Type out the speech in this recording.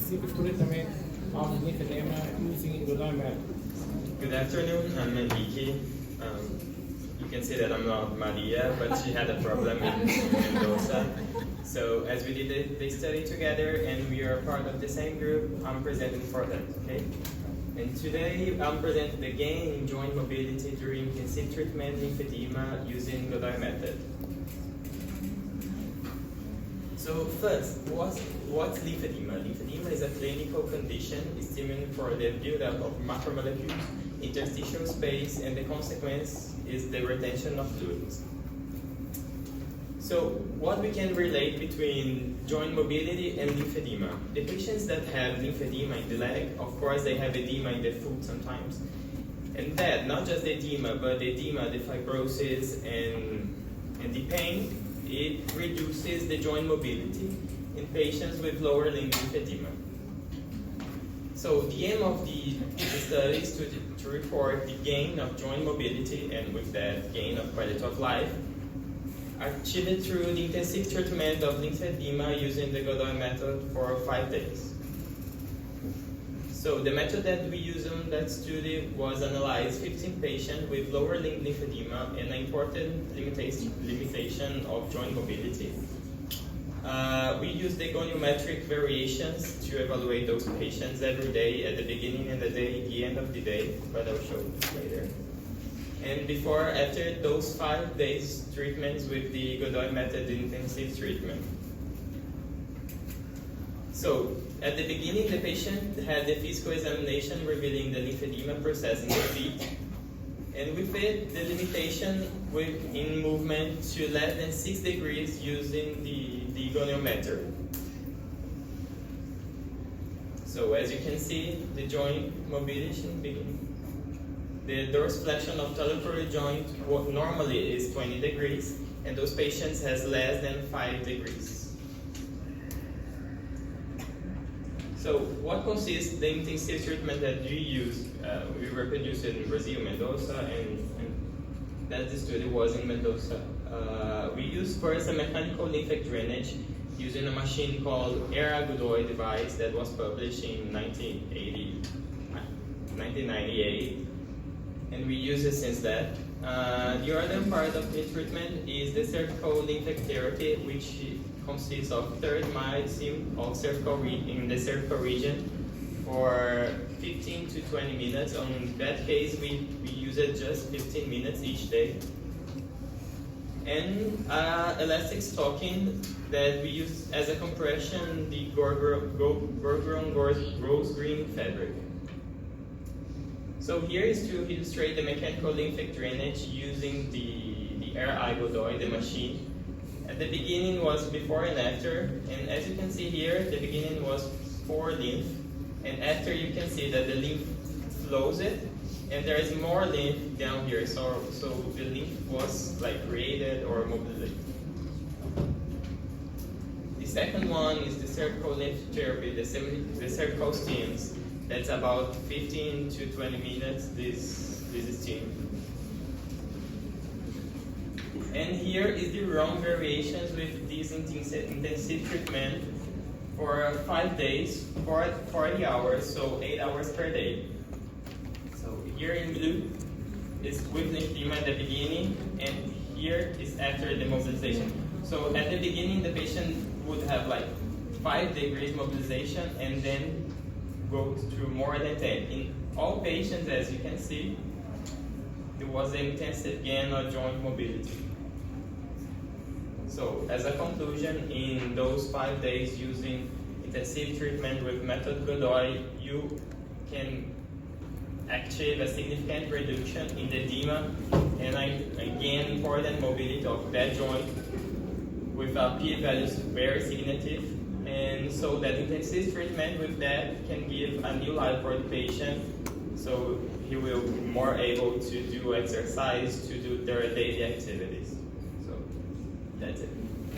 specific treatment of lymphedema using Godoy Method. Good afternoon, I'm Enrique. You can say that I'm not Maria, but she had a problem in Mendoza. So as we did the study together and we are part of the same group, I'm presenting for that, okay? And today I'm presenting the gain in joint mobility during intensive treatment lymphedema using Godoy Method. So first, what's lymphedema? Lymphedema is a clinical condition stemming for the buildup of macromolecules, interstitial space, and the consequence is the retention of fluids. So what we can relate between joint mobility and lymphedema? The patients that have lymphedema in the leg, of course they have edema in the foot sometimes. And that, not just the edema, but the edema, the fibrosis, and the pain, it reduces the joint mobility in patients with lower limb lymphedema. So the aim of the study is to report the gain of joint mobility and with that gain of quality of life achieved through the intensive treatment of lymphedema using the Godoy Method for 5 days. So the method that we used in that study was analyze 15 patients with lower limb lymphedema and an important limitation of joint mobility. We used the goniometric variations to evaluate those patients every day at the beginning of the day, the end of the day, but I'll show this later. And after those 5 days treatments with the Godoy Method intensive treatment. So, at the beginning, the patient had the physical examination revealing the lymphedema process in the feet, and with it, the limitation in movement to less than 6 degrees using the goniometer. So, as you can see, the joint mobility begins. The dorsiflexion of thoracic joint normally is 20 degrees, and those patients has less than 5 degrees. So what consists the intensive treatment that we use? We reproduced it in Brazil, Mendoza, and that the study was in Mendoza. We used first a mechanical lymphatic drainage using a machine called Godoy device that was published in 1998, and we use it since that. The other part of the treatment is the cervical lymphatic therapy, which consists of thermizing of in the cervical region for 15 to 20 minutes. On that case, we use it just 15 minutes each day. And elastic stocking that we use as a compression, the rose green fabric. So here is to illustrate the mechanical lymphatic drainage using the Godoy, the machine. At the beginning was before and after, and as you can see here, the beginning was for lymph, and after you can see that the lymph flows it, and there is more lymph down here, so the lymph was like created or mobilized. The second one is the cervical lymph therapy, the cervical steams. That's about 15 to 20 minutes, this steam. And here is the wrong variations with this intensive treatment for 5 days, 40 hours, so 8 hours per day. So here in blue is with lymphedema at the beginning, and here is after the mobilization. So at the beginning, the patient would have like 5 degrees mobilization and then go through more than 10. In all patients, as you can see, there was an intensive gain of joint mobility. So, as a conclusion, in those 5 days using intensive treatment with method Godoy, you can achieve a significant reduction in the edema and again important mobility of that joint with a p-values very significant, and so that intensive treatment with that can give a new life for the patient, so he will be more able to do exercise, to do their daily activities. So that's it.